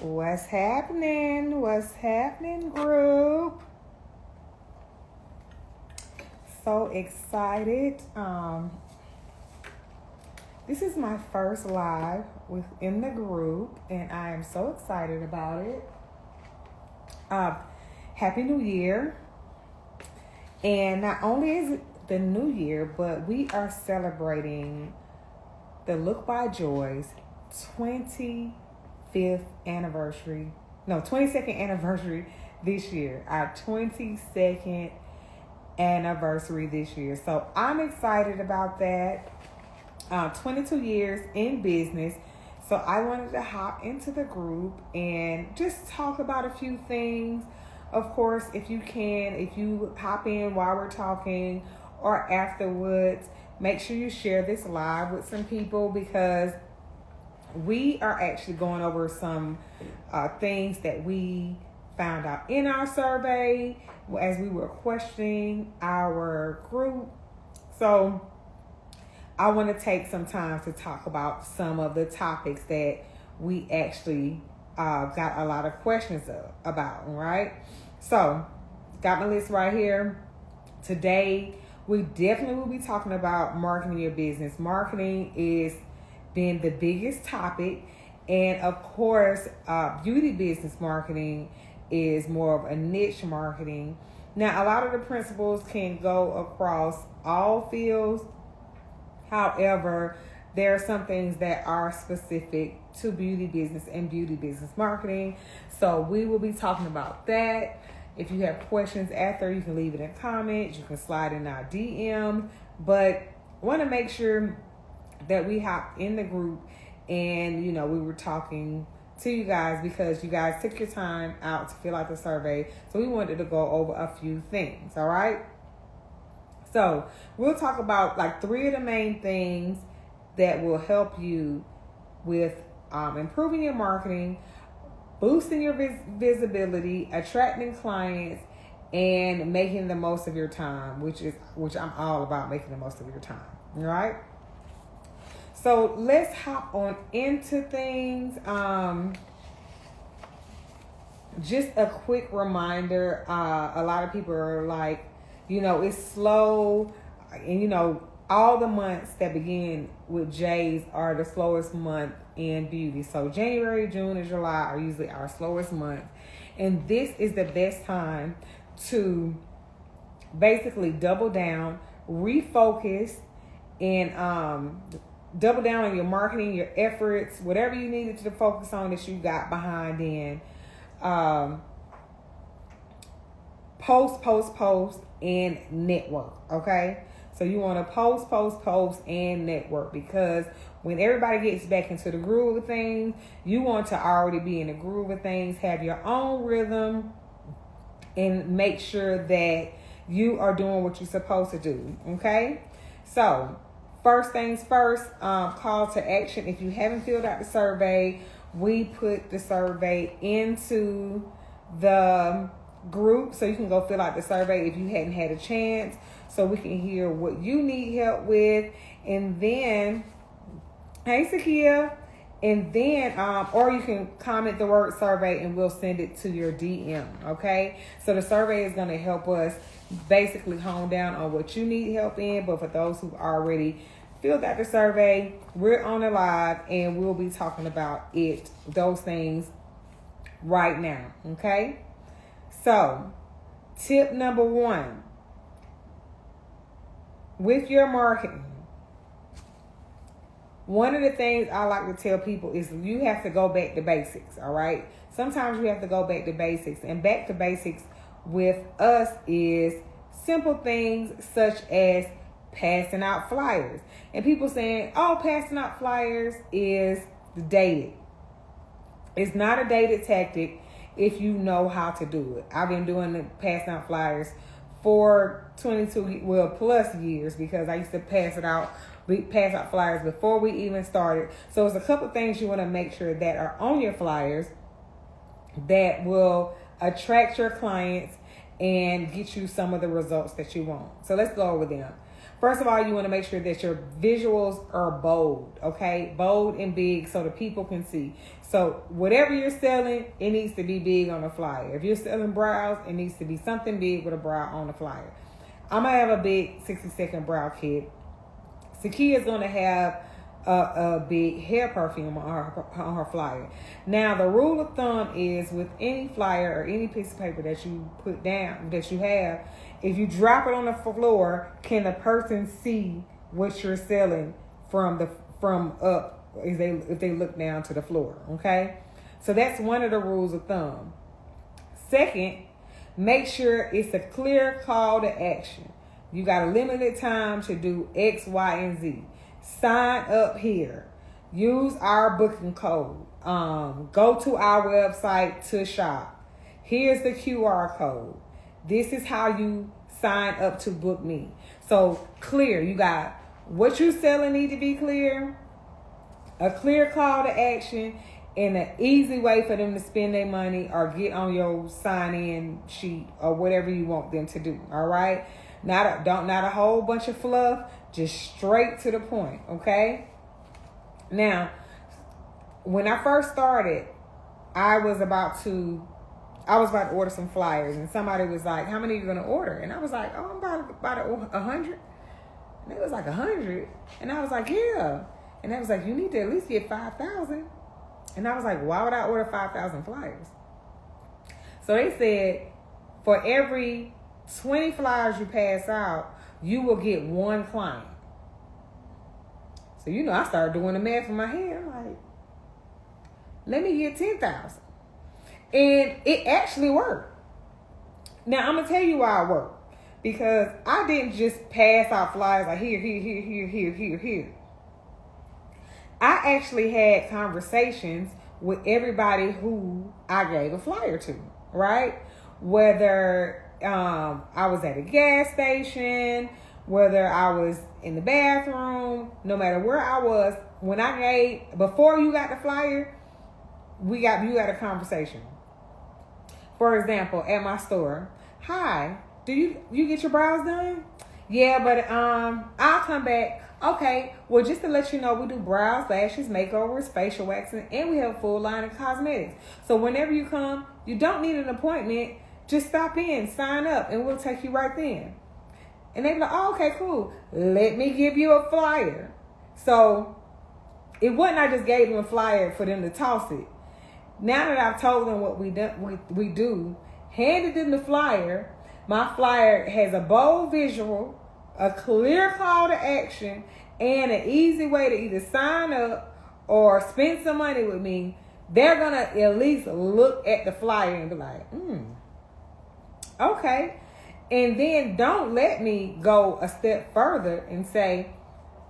What's happening? What's happening, group? So excited. This is my first live within the group, and I am so excited about it. Happy New Year. And not only is it the new year, but we are celebrating the Look by Joy's 25th anniversary. No, 22nd anniversary this year. Our 22nd anniversary this year. So I'm excited about that. 22 years in business. So I wanted to hop into the group and just talk about a few things. Of course, if you hop in while we're talking or afterwards, make sure you share this live with some people, because we are actually going over some things that we found out in our survey as we were questioning our group. So I want to take some time to talk about some of the topics that we actually got a lot of questions about, right? So, got my list right here. Today, we definitely will be talking about marketing your business. Marketing is been the biggest topic. And of course, beauty business marketing is more of a niche marketing. Now, a lot of the principles can go across all fields. However, there are some things that are specific to beauty business and beauty business marketing. So we will be talking about that. If you have questions after, you can leave it in comments. You can slide in our DM. But want to make sure that we hop in the group and, we were talking to you guys because you guys took your time out to fill out the survey. So we wanted to go over a few things, all right? So we'll talk about like 3 of the main things that will help you with improving your marketing, boosting your visibility, attracting clients, and making the most of your time, which I'm all about, making the most of your time. All right. So let's hop on into things. Just a quick reminder. A lot of people are like, it's slow, and all the months that begin with J's are the slowest month in beauty. So January, June, and July are usually our slowest months. And this is the best time to basically double down, refocus, and double down on your marketing, your efforts, whatever you needed to focus on that you got behind in. Post, and network, okay? So you want to post, and network, because when everybody gets back into the groove of things, you want to already be in the groove of things, have your own rhythm, and make sure that you are doing what you're supposed to do, okay? So first things first, call to action. If you haven't filled out the survey, we put the survey into the group, so you can go fill out the survey if you hadn't had a chance, so we can hear what you need help with. And then, hey Sakia, and then or you can comment the word survey and we'll send it to your DM. Okay, so the survey is going to help us basically hone down on what you need help in. But for those who already filled out the survey, we're on the live and we'll be talking about those things right now. Okay. So, tip number 1, with your marketing, one of the things I like to tell people is you have to go back to basics, all right? Sometimes you have to go back to basics, and back to basics with us is simple things such as passing out flyers. And people saying, passing out flyers is dated. It's not a dated tactic if you know how to do it. I've been doing the passing out flyers for 22 plus years, because I used to pass out flyers before we even started. So it's a couple things you want to make sure that are on your flyers that will attract your clients and get you some of the results that you want. So let's go over them. First of all, you want to make sure that your visuals are bold, okay? Bold and big so the people can see. So whatever you're selling, it needs to be big on the flyer. If you're selling brows, it needs to be something big with a brow on the flyer. I'm going to have a big 60-second brow kit. Sakia's going to have a big hair perfume on her flyer. Now, the rule of thumb is with any flyer or any piece of paper that you put down, that you have, if you drop it on the floor, can the person see what you're selling from up if they look down to the floor? Okay, so that's one of the rules of thumb. Second, make sure it's a clear call to action. You got a limited time to do X, Y, and Z. Sign up here. Use our booking code. Go to our website to shop. Here's the QR code. This is how you sign up to book me. So clear. You got what you're selling need to be clear, a clear call to action, and an easy way for them to spend their money or get on your sign-in sheet or whatever you want them to do. All right. Not a whole bunch of fluff. Just straight to the point. Okay. Now, when I first started, I was about to order some flyers, and somebody was like, "How many are you gonna order?" And I was like, "Oh, I'm about 100." And it was like 100, and I was like, "Yeah." And they was like, "You need to at least get 5,000." And I was like, "Why would I order 5,000 flyers?" So they said, for every 20 flyers you pass out, you will get one client. So I started doing the math in my head. I'm like, let me get 10,000. And it actually worked. Now, I'm going to tell you why it worked. Because I didn't just pass out flyers like here. I actually had conversations with everybody who I gave a flyer to, right? Whether I was at a gas station, whether I was in the bathroom, no matter where I was, before you got the flyer, you got a conversation. For example, at my store, "Hi, do you get your brows done?" "Yeah, but I'll come back." "Okay, well, just to let you know, we do brows, lashes, makeovers, facial waxing, and we have a full line of cosmetics. So whenever you come, you don't need an appointment. Just stop in, sign up, and we'll take you right then." And they be like, "Oh, okay, cool. Let me give you a flyer." So it wasn't I just gave them a flyer for them to toss it. Now that I've told them what we do, handed them the flyer. My flyer has a bold visual, a clear call to action, and an easy way to either sign up or spend some money with me. They're going to at least look at the flyer and be like, okay. And then don't let me go a step further and say,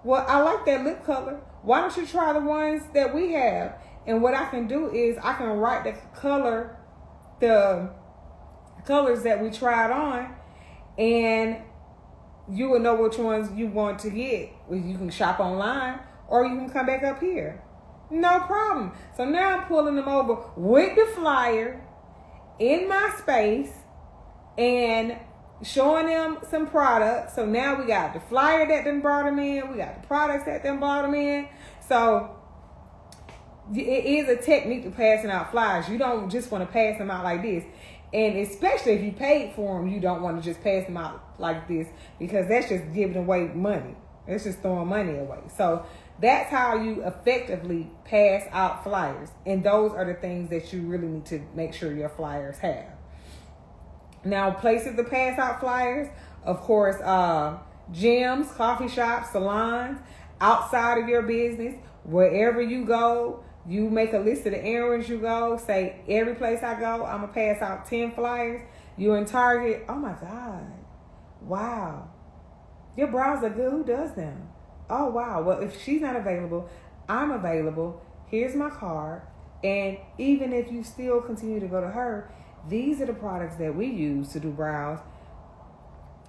"Well, I like that lip color. Why don't you try the ones that we have?" And what I can do is I can write the colors that we tried on, and you will know which ones you want to get. You can shop online or you can come back up here. No problem. So now I'm pulling them over with the flyer in my space and showing them some products. So now we got the flyer that done brought them in. We got the products that done brought them in. So it is a technique to passing out flyers. You don't just want to pass them out like this. And especially if you paid for them, you don't want to just pass them out like this, because that's just giving away money. It's just throwing money away. So that's how you effectively pass out flyers. And those are the things that you really need to make sure your flyers have. Now, places to pass out flyers, of course, gyms, coffee shops, salons, outside of your business, wherever you go. You make a list of the errands you go. Say, every place I go, I'm going to pass out 10 flyers. You're in Target. Oh, my God. Wow. Your brows are good. Who does them? Oh, wow. Well, if she's not available, I'm available. Here's my card. And even if you still continue to go to her, these are the products that we use to do brows.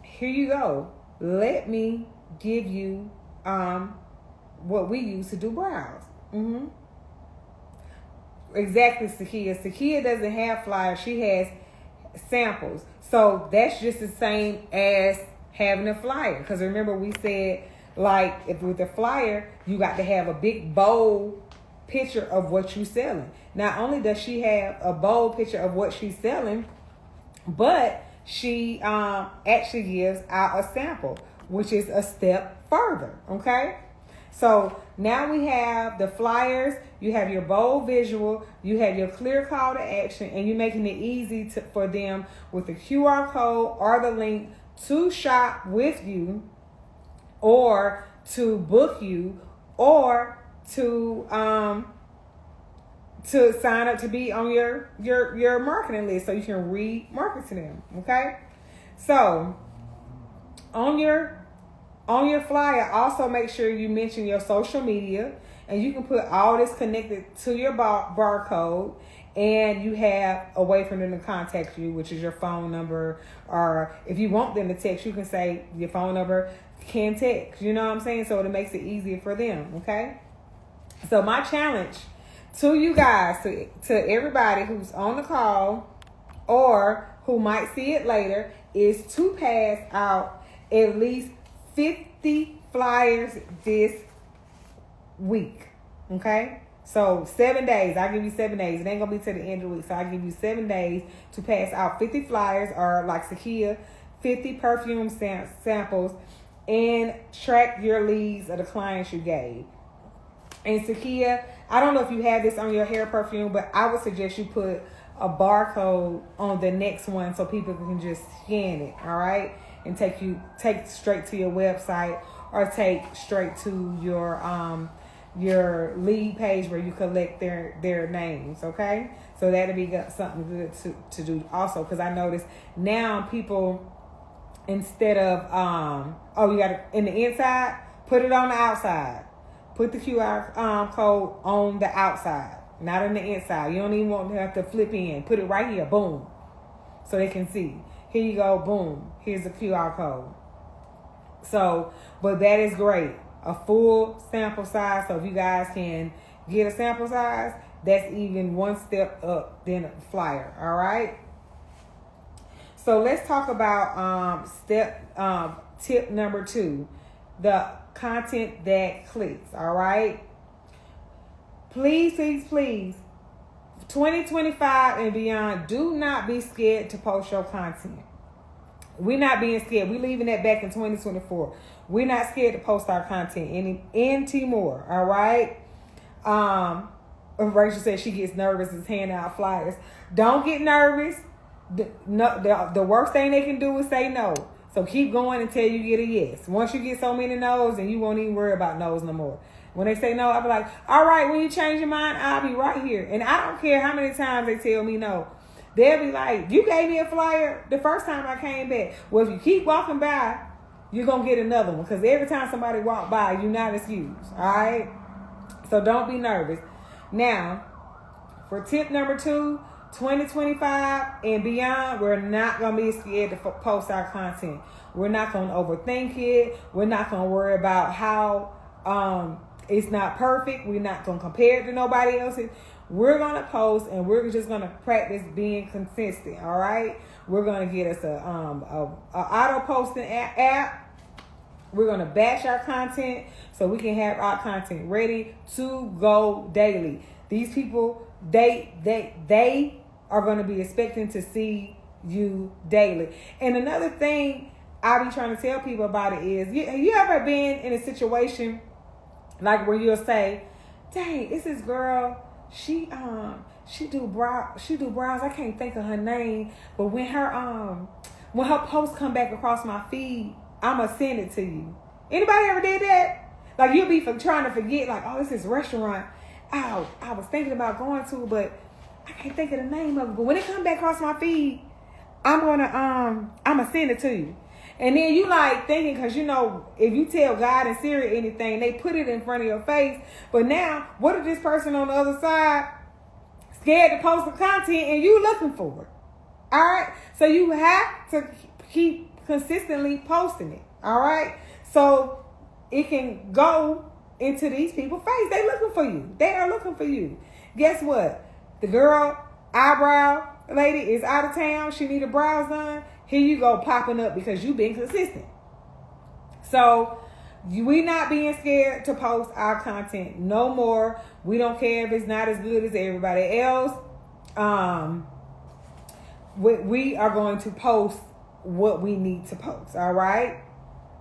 Here you go. Let me give you what we use to do brows. Exactly, Sakia. Sakia doesn't have flyers. She has samples. So that's just the same as having a flyer. Because remember we said, like, if with the flyer, you got to have a big, bold picture of what you're selling. Not only does she have a bold picture of what she's selling, but she actually gives out a sample, which is a step further, okay? So now we have the flyers, you have your bold visual, you have your clear call to action, and you're making it easy for them with the QR code or the link to shop with you, or to book you, or to sign up to be on your marketing list so you can re-market to them, okay? So on your flyer, also make sure you mention your social media, and you can put all this connected to your barcode, and you have a way for them to contact you, which is your phone number, or if you want them to text, you can say your phone number can text, you know what I'm saying? So it makes it easier for them, okay? So my challenge to you guys, to everybody who's on the call or who might see it later, is to pass out at least 50 flyers this week, okay? So 7 days. I'll give you 7 days. It ain't going to be till the end of the week. So I'll give you 7 days to pass out 50 flyers, or like Sakia, 50 perfume samples, and track your leads of the clients you gave. And Sakia, I don't know if you have this on your hair perfume, but I would suggest you put a barcode on the next one so people can just scan it, all right? And take straight to your website, or take straight to your lead page where you collect their names, okay? So that'll be something good to do also, because I noticed now people, instead of you got it in the inside, put it on the outside. Put the QR code on the outside, not on the inside. You don't even want to have to flip in. Put it right here, boom, so they can see. Here you go, boom. Here's the QR code. So, but that is great. A full sample size. So if you guys can get a sample size, that's even one step up than a flyer. All right. So let's talk about tip number 2, the content that clicks. All right. Please, 2025 and beyond, do not be scared to post your content. We're not being scared. We're leaving that back in 2024. We're not scared to post our content anymore. All right. Rachel said she gets nervous as handing out flyers. Don't get nervous. The worst thing they can do is say no. So keep going until you get a yes. Once you get so many no's, and you won't even worry about no's no more. When they say no, I'll be like, all right, when you change your mind, I'll be right here. And I don't care how many times they tell me no. They'll be like, you gave me a flyer the first time I came back. Well, if you keep walking by, you're going to get another one. Because every time somebody walk by, you're not excused. All right? So don't be nervous. Now, for tip number 2, 2025 and beyond, we're not going to be scared to post our content. We're not going to overthink it. We're not going to worry about how it's not perfect. We're not going to compare it to nobody else's. We're going to post, and we're just going to practice being consistent, all right? We're going to get us a auto posting app. We're going to batch our content so we can have our content ready to go daily. These people, they are going to be expecting to see you daily. And another thing I be trying to tell people about it is, you ever been in a situation like where you'll say, dang, it's this girl, she do brows. I can't think of her name, but when her posts come back across my feed, I'ma send it to you. Anybody ever did that? Like, you'll be trying to forget, like, oh, this is restaurant I was thinking about going to, but I can't think of the name of it. But when it come back across my feed, I'ma send it to you. And then you like thinking, because if you tell God and Siri anything, they put it in front of your face. But now, what if this person on the other side scared to post the content and you looking for it? All right? So you have to keep consistently posting it. All right? So it can go into these people's face. They looking for you. They are looking for you. Guess what? The girl, eyebrow lady is out of town. She need her brows done. Here you go, popping up because you've been consistent. So we not being scared to post our content no more. We don't care if it's not as good as everybody else. We are going to post what we need to post. All right.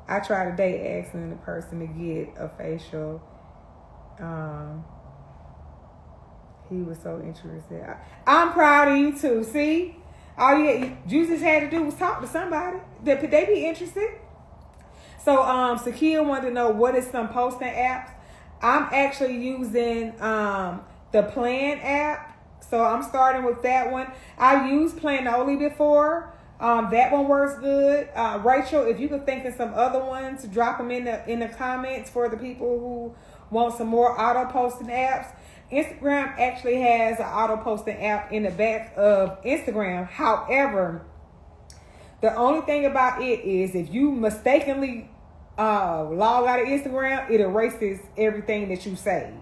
I tried today asking the person to get a facial. He was so interested. I'm proud of you too. See, all you just had to do was talk to somebody. They be interested. So Sakia wanted to know what is some posting apps. I'm actually using the Plan app. So I'm starting with that one. I used Planoly before. That one works good. Rachel, if you could think of some other ones, drop them in the comments for the people who want some more auto posting apps. Instagram actually has an auto posting app in the back of Instagram. However, the only thing about it is if you mistakenly log out of Instagram, it erases everything that you saved.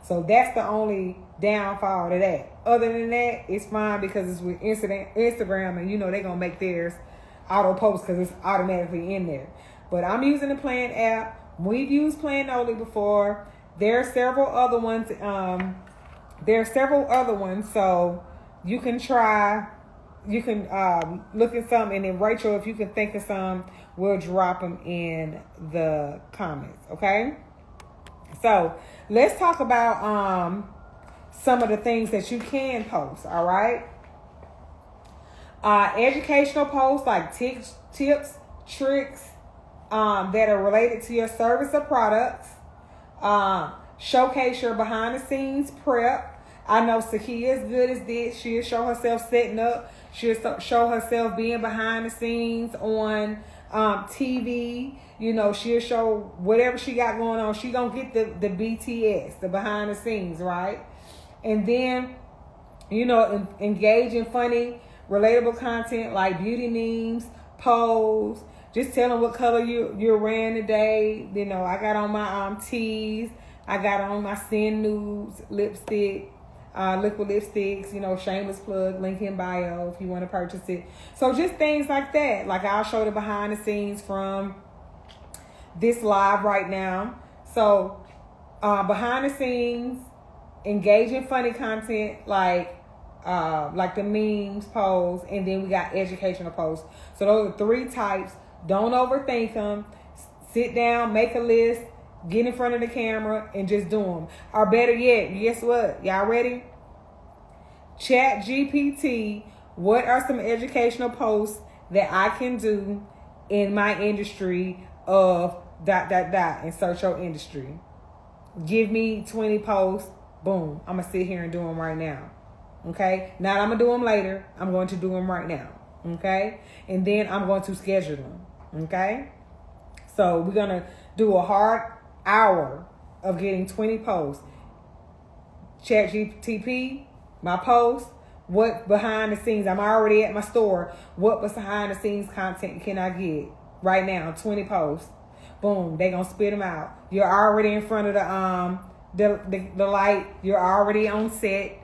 So that's the only downfall to that. Other than that, it's fine because it's with Instagram, and they're gonna make theirs auto post because it's automatically in there. But I'm using the Plan app. We've used Planoly before. There are several other ones. So you can try. You can look at some, and then Rachel, if you can think of some, we'll drop them in the comments. Okay. So let's talk about some of the things that you can post. All right. Educational posts like tips, tricks that are related to your service or products. Showcase your behind the scenes prep. I know Sakia is good as this. She'll show herself setting up. She'll show herself being behind the scenes on TV. She'll show whatever she got going on. She gonna get the BTS, the behind the scenes, right? And then, engage in funny, relatable content like beauty memes, polls. Just tell them what color you're wearing today. I got on my tees. I got on my Sin Nudes lipstick, liquid lipsticks. Shameless plug, link in bio if you want to purchase it. So just things like that. Like I'll show the behind the scenes from this live right now. So behind the scenes, engage in funny content like the memes, polls, and then we got educational posts. So those are 3 types. Don't overthink them. Sit down, make a list, get in front of the camera, and just do them. Or better yet, guess what? Y'all ready? Chat GPT. What are some educational posts that I can do in my industry of ... and search your industry. Give me 20 posts. Boom. I'm going to sit here and do them right now. Okay? Not I'm going to do them later. I'm going to do them right now. Okay? And then I'm going to schedule them. Okay? So we're going to do a hard hour of getting 20 posts. Chat GPT, my post. What behind the scenes? I'm already at my store. What behind the scenes content can I get right now? 20 posts. Boom. They going to spit them out. You're already in front of the light. You're already on set.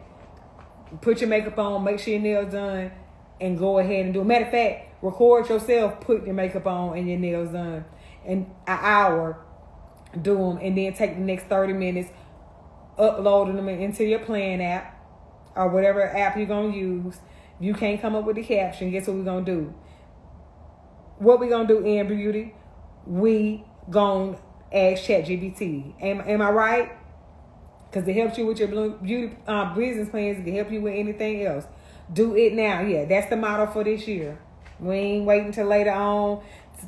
Put your makeup on. Make sure your nails done. And go ahead and do it. Matter of fact, record yourself. Put your makeup on and your nails done. In an hour. Do them. And then take the next 30 minutes. Uploading them into your Plan app. Or whatever app you're going to use. If you can't come up with the caption, guess what we're going to do? What we going to do in beauty? We going to ask ChatGPT. Am I right? Because it helps you with your beauty business plans. It can help you with anything else. Do it now. Yeah, that's the motto for this year. We ain't waiting till later on,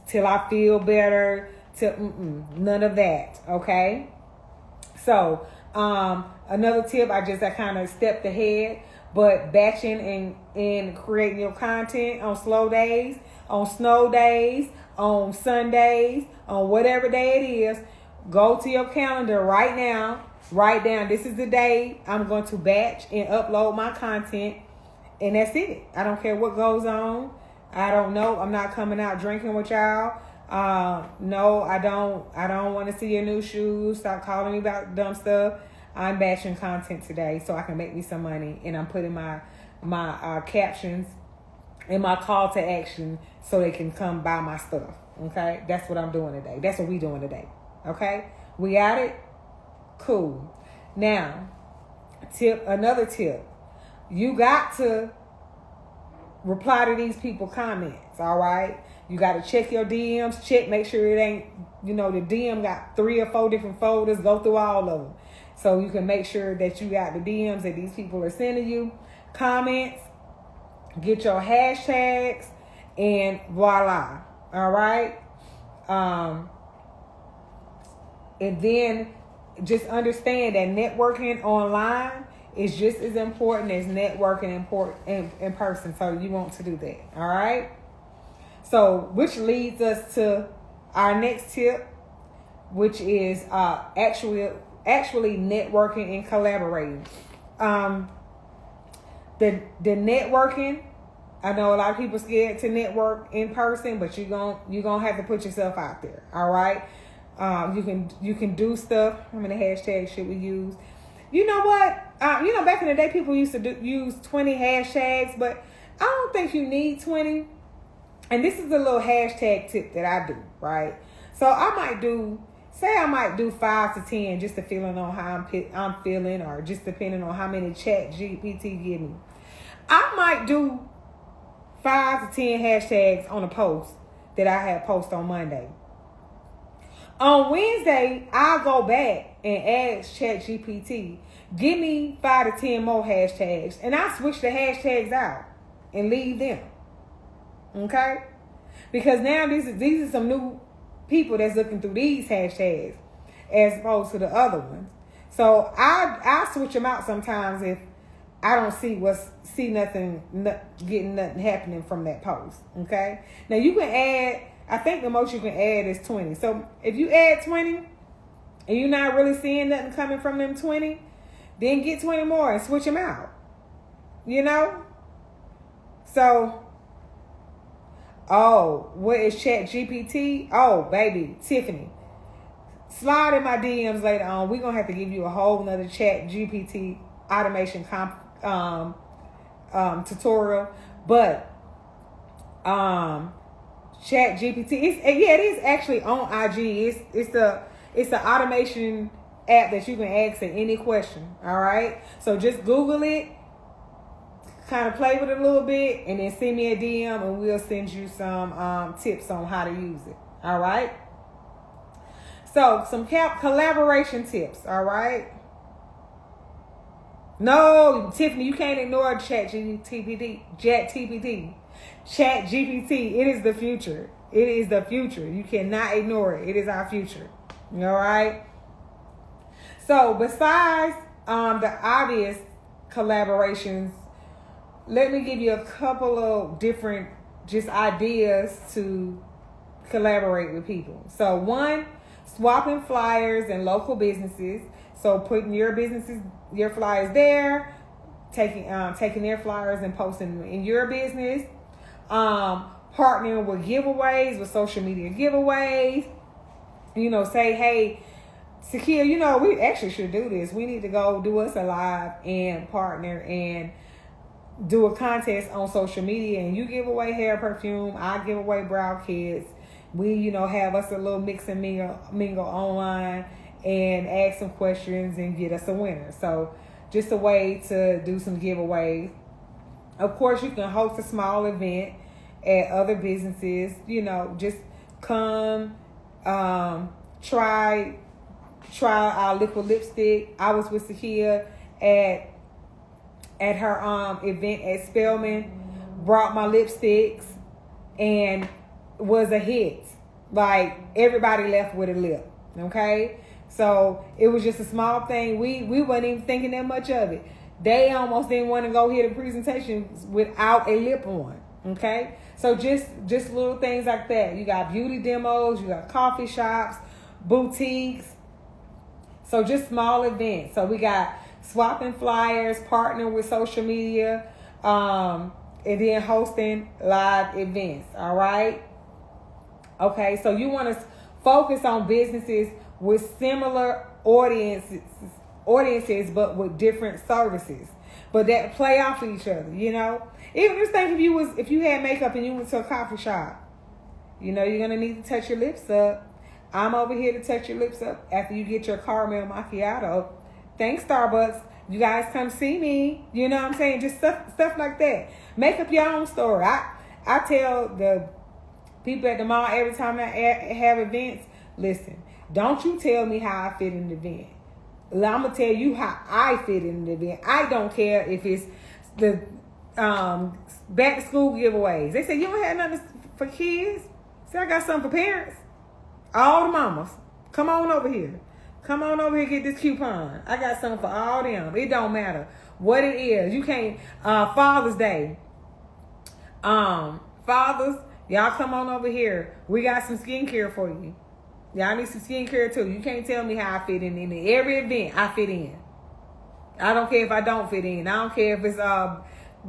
till I feel better. None of that. Okay? So, another tip, I kind of stepped ahead, but batching and creating your content on slow days, on snow days, on Sundays, on whatever day it is, go to your calendar right now, write down, this is the day I'm going to batch and upload my content, and that's it. I don't care what goes on. I don't know. I'm not coming out drinking with y'all. No, I don't want to see your new shoes. Stop calling me about dumb stuff. I'm batching content today so I can make me some money, and I'm putting my captions and my call to action so they can come buy my stuff. Okay, that's what I'm doing today. That's what we doing today. Okay, we got it. Cool. Now, another tip. You got to reply to these people comments. All right. You got to check your DMs. Make sure it ain't, the DM got 3 or 4 different folders. Go through all of them, so you can make sure that you got the DMs that these people are sending you. Comments. Get your hashtags, and voila. All right. And then just understand that networking online is just as important as networking in person. So you want to do that. All right. So, which leads us to our next tip, which is actually networking and collaborating. The networking, I know a lot of people scared to network in person, but you're gonna have to put yourself out there. All right. You can do stuff. How many hashtags should we use? You know what? Back in the day, people used to use 20 hashtags, but I don't think you need 20. And this is a little hashtag tip that I do, right? So I might do 5 to 10, just depending on how I'm feeling, or just depending on how many chat GPT give me. I might do 5 to 10 hashtags on a post that I had posted on Monday. On Wednesday, I'll go back and ask ChatGPT, give me 5 to 10 more hashtags, and I switch the hashtags out and leave them. Okay? Because now these are some new people that's looking through these hashtags as opposed to the other ones. So I switch them out sometimes if I don't see nothing happening from that post. Okay? Now you can add, I think the most you can add is 20. So if you add 20 and you're not really seeing nothing coming from them 20, then get 20 more and switch them out. So, what is ChatGPT? Oh, baby, Tiffany. Slide in my DMs later on. We're going to have to give you a whole nother ChatGPT automation tutorial. But, ChatGPT, it is actually on IG. It's the automation app that you can ask at any question. All right. So just Google it, kind of play with it a little bit, and then send me a DM, and we'll send you some tips on how to use it. All right. So some collaboration tips. All right. No, Tiffany, you can't ignore ChatGPT. ChatGPT. It is the future. It is the future. You cannot ignore it. It is our future. All right. So besides the obvious collaborations, let me give you a couple of different just ideas to collaborate with people. So one, swapping flyers in local businesses. So putting your flyers there, taking their flyers and posting them in your business. Partnering with giveaways, with social media giveaways. Say, hey, Sakia, we actually should do this. We need to go do us a live and partner and do a contest on social media, and you give away hair perfume, I give away brow kits. We, have us a little mix and mingle online and ask some questions and get us a winner. So just a way to do some giveaways. Of course, you can host a small event at other businesses. Just come, try our liquid lipstick. I was with Sakia at her event at Spelman, brought my lipsticks, and was a hit. Like, everybody left with a lip. Okay? So it was just a small thing. We wasn't even thinking that much of it. They almost didn't want to go hear the presentation without a lip on. Okay? So just little things like that. You got beauty demos, you got coffee shops, boutiques. So just small events. So we got swapping flyers, partnering with social media, and then hosting live events. All right. Okay. So you want to focus on businesses with similar audiences, but with different services. but that play off of each other, you know. Even just think if you had makeup and you went to a coffee shop, you know you're gonna need to touch your lips up. I'm over here to touch your lips up after you get your caramel macchiato. Thanks, Starbucks. You guys come see me. You know what I'm saying? Just stuff like that. Make up your own story. I tell the people at the mall every time I have events, listen, don't you tell me how I fit in the event. I'm going to tell you how I fit in the event. I don't care if it's the back to school giveaways. They say, you don't have nothing for kids? See, I got something for parents. All the mamas, come on over here. Come on over here, get this coupon. I got something for all them. It don't matter what it is. You can't, Father's Day. Fathers, y'all come on over here. We got some skincare for you. Y'all need some skincare too. You can't tell me how I fit in every event. I fit in. I don't care if I don't fit in. I don't care if it's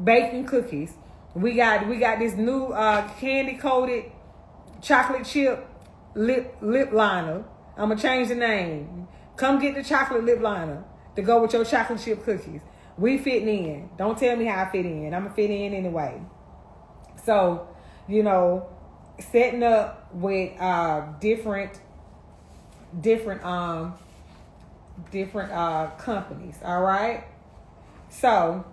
baking cookies. We got this new candy coated chocolate chip lip liner. I'm gonna change the name. Come get the chocolate lip liner to go with your chocolate chip cookies. We fitting in. Don't tell me how I fit in. I'm gonna fit in anyway. So, you know, setting up with different companies. All right. So,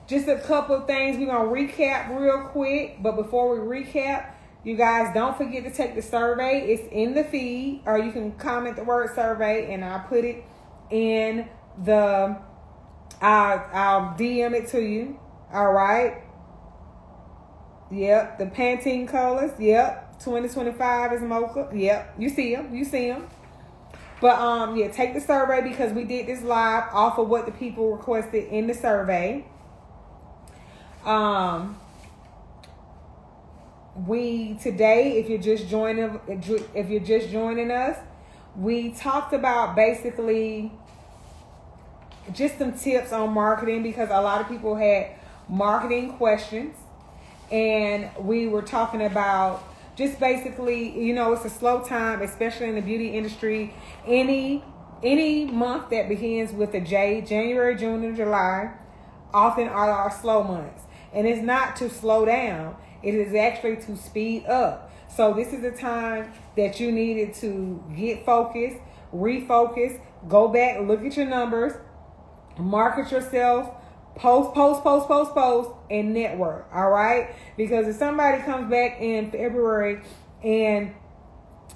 just a couple of things. We're gonna recap real quick, but before we recap, you guys don't forget to take the survey. It's in the feed, or you can comment the word survey, and I'll put it in the. I'll DM it to you. All right. Yep, the Pantene colors. Yep, 2025 is mocha. Yep, you see them. But yeah, take the survey because we did this live off of what the people requested in the survey. We today, if you're just joining us, we talked about basically just some tips on marketing because a lot of people had marketing questions. And we were talking about just basically, you know, it's a slow time, especially in the beauty industry. Any month that begins with a J, January, June, and July, often are our slow months. And it's not to slow down. It is actually to speed up. So this is the time that you needed to get focused, refocus, go back, look at your numbers, market yourself, post, and network. All right? Because if somebody comes back in February and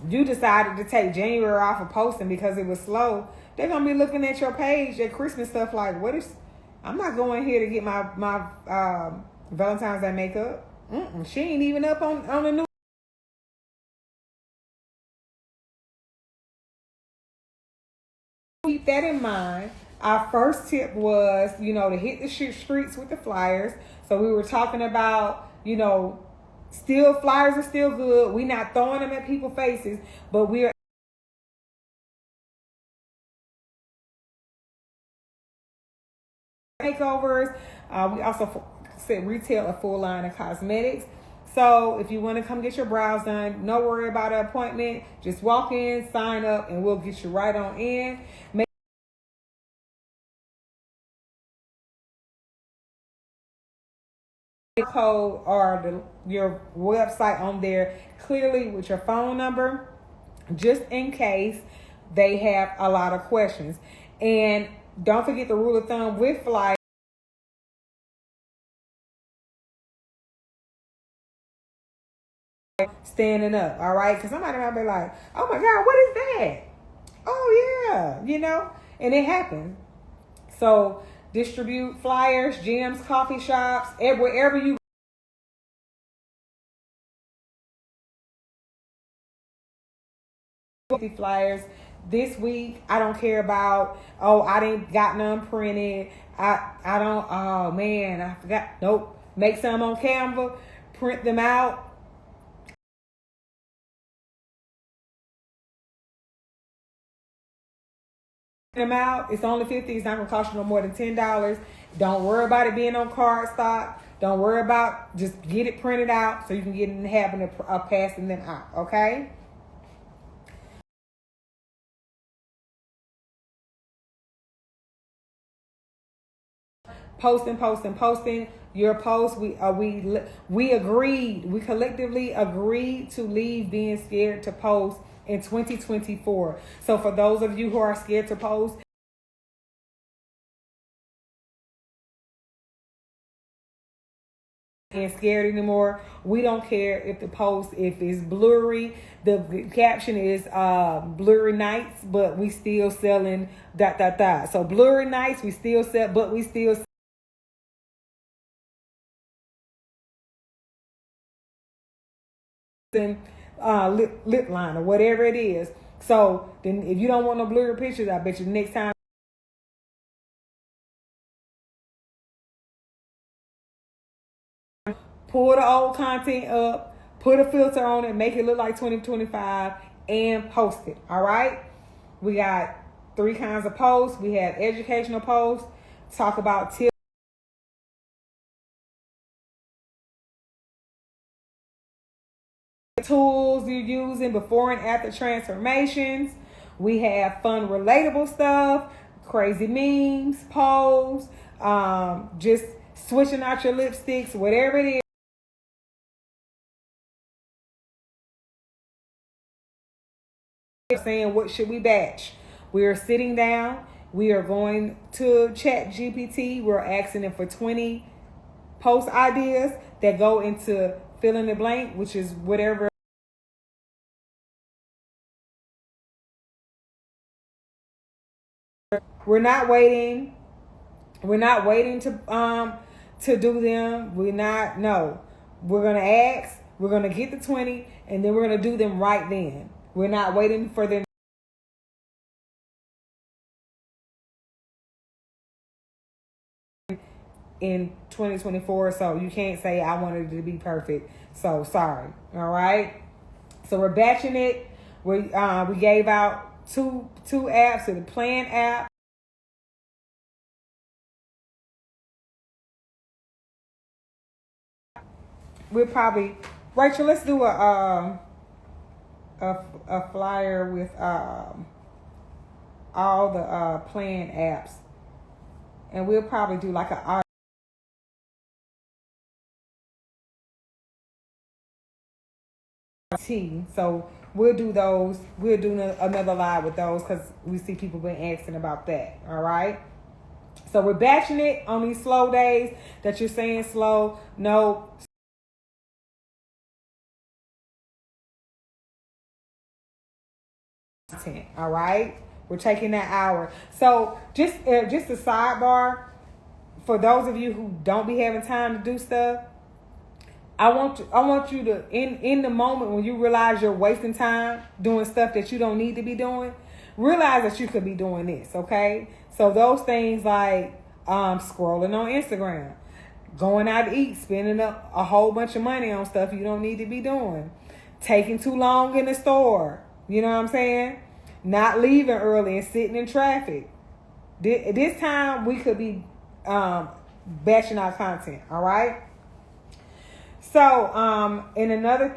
you decided to take January off of posting because it was slow, they're going to be looking at your page at Christmas stuff like, I'm not going here to get my Valentine's Day makeup. She ain't even up on the new. Keep that in mind. Our first tip was, you know, to hit the streets with the flyers. So we were talking about, you know, flyers are still good. We're not throwing them at people's faces, but we're makeovers. We also said retail a full line of cosmetics. So if you want to come get your brows done, no worry about an appointment. Just walk in, sign up, and we'll get you right on in. Code or your website on there clearly with your phone number, just in case they have a lot of questions. And don't forget the rule of thumb with flyers. Standing up, all right? Because somebody might be like, oh my God, what is that? Oh yeah, you know, and it happens. So distribute flyers, gyms, coffee shops, wherever you flyers. This week, I don't care about, I didn't got none printed. I don't, oh man, I forgot. Nope. Make some on Canva, print them out. It's only $50. It's not gonna cost you no more than $10. Don't worry about it being on cardstock. Don't worry about, just get it printed out so you can get in the habit of passing them out. Okay. posting your post. We collectively agreed to leave being scared to post in 2024. So for those of you who are scared to post and scared anymore, we don't care if the post, if it's blurry, the caption is blurry nights, but we still selling ... So blurry nights, we still sell, but we still lip line or whatever it is. So then if you don't want no blurry pictures, I bet you next time pull the old content up, put a filter on it, make it look like 2025, and post it. All right. We got 3 kinds of posts. We have educational posts, talk about tips, tools you're using before and after transformations. We have fun, relatable stuff, crazy memes, polls, just switching out your lipsticks, whatever it is. Saying what should we batch? We are sitting down. We are going to Chat GPT. We're asking it for 20 post ideas that go into fill in the blank, which is whatever. We're not waiting. We're not waiting to do them. We're gonna ask. We're gonna get the 20, and then we're gonna do them right then. We're not waiting for them in 2024. So you can't say I wanted it to be perfect. So sorry. All right. So we're batching it. We gave out two apps, so the plan app. We'll probably, Rachel, let's do a flyer with all the plan apps, and we'll probably do like a T. So we'll do those. We'll do another live with those because we see people been asking about that. All right. So we're batching it on these slow days that you're saying slow. No. All right. We're taking that hour. So just a sidebar for those of you who don't be having time to do stuff. I want you to in the moment when you realize you're wasting time doing stuff that you don't need to be doing, realize that you could be doing this, okay? So those things like scrolling on Instagram, going out to eat, spending a whole bunch of money on stuff you don't need to be doing, taking too long in the store, you know what I'm saying? Not leaving early and sitting in traffic. This time we could be batching our content, all right? So, and another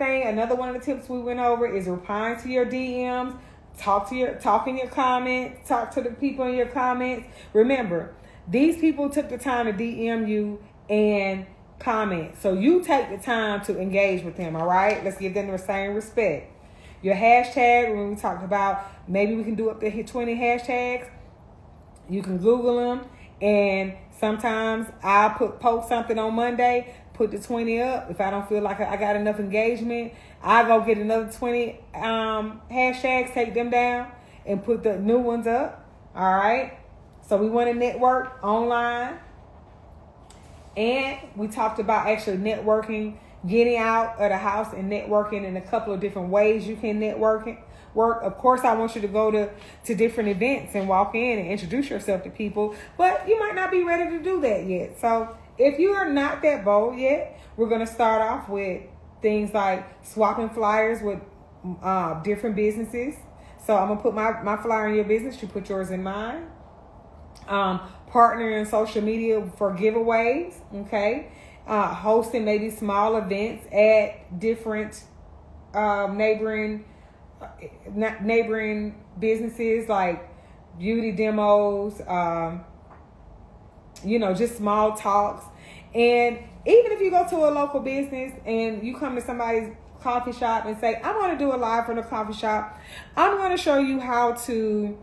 one of the tips we went over is replying to your DMs, talk in your comments, talk to the people in your comments. Remember, these people took the time to DM you and comment. So you take the time to engage with them, all right? Let's give them the same respect. Your hashtag, when we talked about maybe we can do up to 20 hashtags, you can Google them, and sometimes I'll post something on Monday, put the 20 up. If I don't feel like I got enough engagement, I go get another 20 hashtags, take them down, and put the new ones up. All right. So we want to network online, and we talked about actually networking, getting out of the house and networking in a couple of different ways you can network. Of course, I want you to go to different events and walk in and introduce yourself to people, but you might not be ready to do that yet. So if you are not that bold yet, we're going to start off with things like swapping flyers with different businesses. So I'm going to put my flyer in your business. You put yours in mine. Partnering in social media for giveaways. Okay. Hosting maybe small events at different neighboring businesses like beauty demos, just small talks. And even if you go to a local business and you come to somebody's coffee shop and say, I want to do a live from the coffee shop, I'm going to show you how to,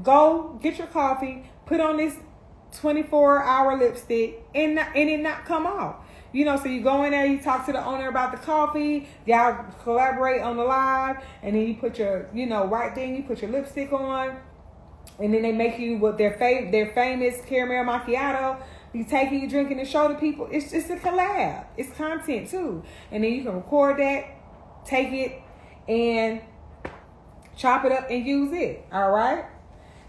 go get your coffee, put on this 24-hour lipstick, and it not come off. So you go in there, you talk to the owner about the coffee, y'all collaborate on the live, and then you put your, right then you put your lipstick on, and then they make you what their famous caramel macchiato. You take it, you drink it, and show the people. It's a collab. It's content too. And then you can record that, take it, and chop it up and use it. All right?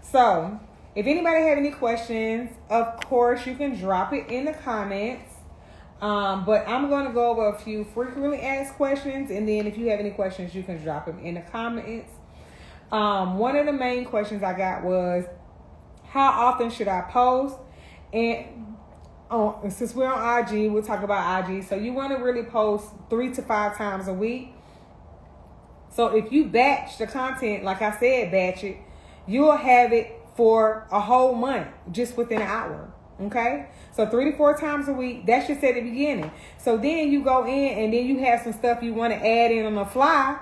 So, if anybody have any questions, of course, you can drop it in the comments. But I'm going to go over a few frequently asked questions. And then if you have any questions, you can drop them in the comments. One of the main questions I got was, how often should I post? And since we're on IG, we'll talk about IG. So you want to really post 3 to 5 times a week. So if you batch the content, like I said, batch it, you'll have it for a whole month just within an hour. Okay? So 3 to 4 times a week, that's just at the beginning. So then you go in and then you have some stuff you want to add in on the fly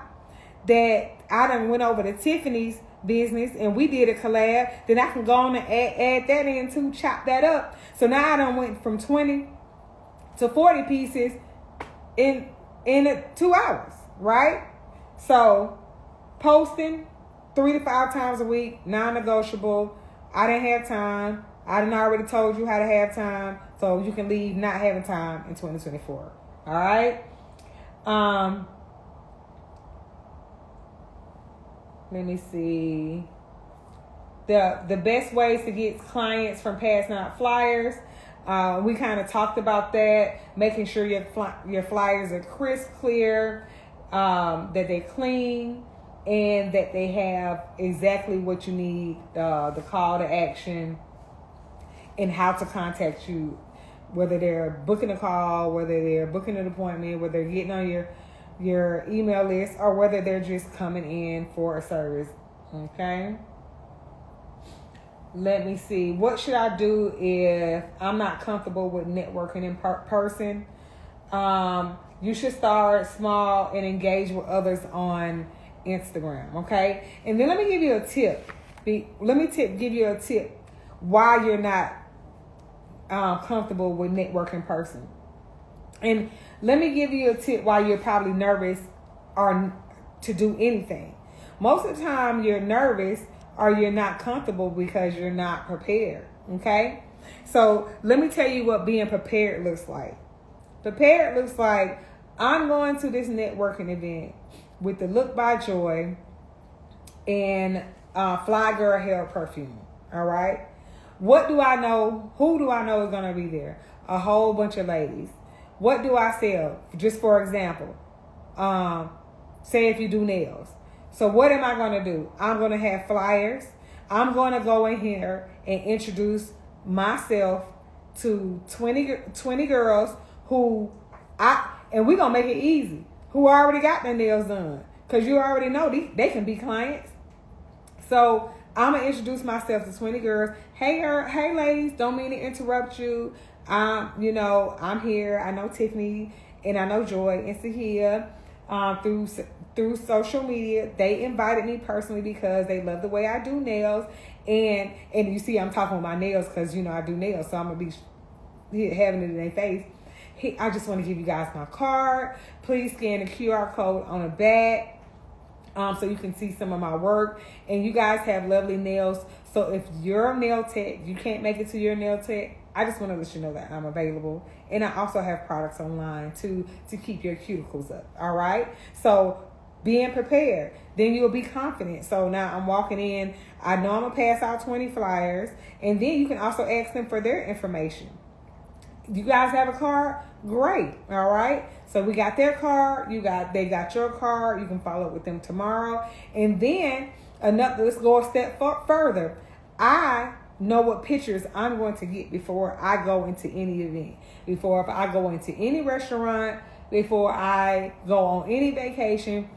that I done went over to Tiffany's business and we did a collab. Then I can go on and add that in too, chop that up. So now I done went from 20 to 40 pieces in 2 hours, right? So posting 3 to 5 times a week, non-negotiable. I didn't have time. I done already told you how to have time, so you can leave not having time in 2024. All right. Let me see. The best ways to get clients from passing out flyers. We kind of talked about that. Making sure your flyers are crisp, clear, that they're clean, and that they have exactly what you need. The call to action and how to contact you, whether they're booking a call, whether they're booking an appointment, whether they're getting on your email list, or whether they're just coming in for a service. Okay. Let me see. What should I do if I'm not comfortable with networking in person? You should start small and engage with others on Instagram. Okay. And then let me give you a tip. Give you a tip why you're not comfortable with networking in person. And let me give you a tip why you're probably nervous or to do anything. Most of the time you're nervous or you're not comfortable because you're not prepared. Okay? So let me tell you what being prepared looks like. Prepared looks like, I'm going to this networking event with the Look by Joy and Fly Girl hair perfume. All right? What do I know? Who do I know is going to be there? A whole bunch of ladies. What do I sell? Just for example, say if you do nails. So what am I going to do? I'm going to have flyers. I'm going to go in here and introduce myself to 20 girls and we're going to make it easy, who already got their nails done. Because you already know they can be clients. So I'm going to introduce myself to 20 girls. Hey ladies, don't mean to interrupt you. I'm here. I know Tiffany and I know Joy and Sahia through social media. They invited me personally because they love the way I do nails. And you see I'm talking with my nails because, I do nails. So I'm going to be having it in their face. I just want to give you guys my card. Please scan the QR code on the back so you can see some of my work. And you guys have lovely nails. So if you're a nail tech, you can't make it to your nail tech, I just want to let you know that I'm available. And I also have products online to keep your cuticles up. All right? So being prepared, then you'll be confident. So now I'm walking in. I know I'm going to pass out 20 flyers. And then you can also ask them for their information. You guys have a card? Great. All right. So we got their card. They got your card. You can follow up with them tomorrow. And then let's go a step further. I know what pictures I'm going to get before I go into any event, before I go into any restaurant, before I go on any vacation.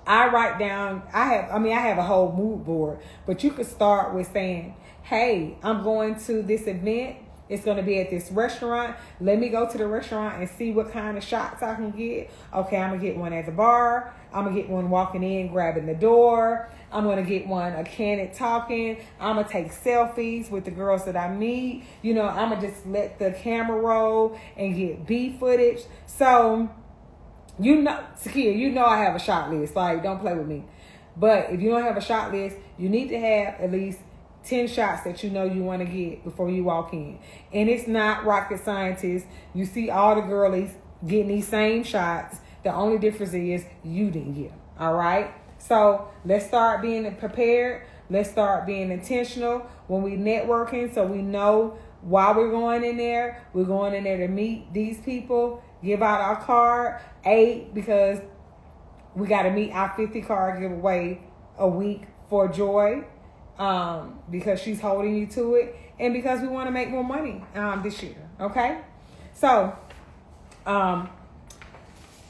I write down, I have a whole mood board, but you could start with saying, hey, I'm going to this event. It's going to be at this restaurant. Let me go to the restaurant and see what kind of shots I can get. Okay, I'm going to get one at the bar. I'm going to get one walking in, grabbing the door. I'm going to get one a candid talking. I'm going to take selfies with the girls that I meet. You know, I'm going to just let the camera roll and get B footage. So, you know, Sakia, you know I have a shot list. Like, don't play with me. But if you don't have a shot list, you need to have at least 10 shots that you know you want to get before you walk in. And it's not rocket scientist. You see all the girlies getting these same shots. The only difference is you didn't get them. All right? So let's start being prepared. Let's start being intentional when we networking, so we know why we're going in there. We're going in there to meet these people, give out our card. Because we got to meet our 50 card giveaway a week for Joy. Because she's holding you to it, and because we want to make more money this year. Okay, so want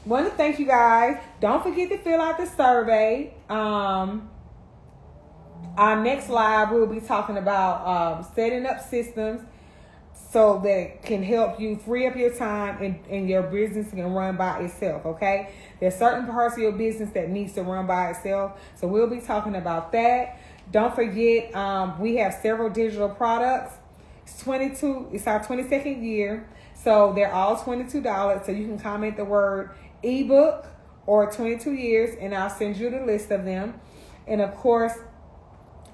to thank you guys. Don't forget to fill out the survey. Our next live, we'll be talking about setting up systems so that can help you free up your time and your business can run by itself. Okay, there's certain parts of your business that needs to run by itself, so we'll be talking about that. Don't forget, we have several digital products. It's our 22nd year. So they're all $22. So you can comment the word ebook or 22 years and I'll send you the list of them. And of course,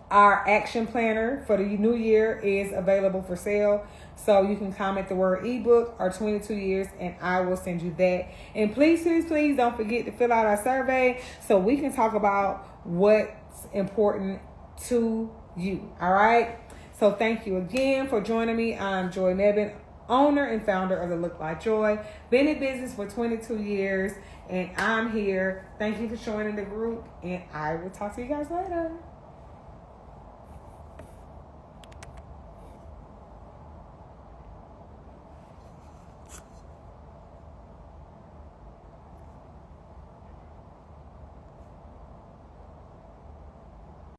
our action planner for the new year is available for sale. So you can comment the word ebook or 22 years and I will send you that. And please don't forget to fill out our survey so we can talk about what's important to you. All right. So thank you again for joining me. I'm Joy Nebin, owner and founder of the Look Like Joy. Been in business for 22 years and I'm here. Thank you for joining the group and I will talk to you guys later.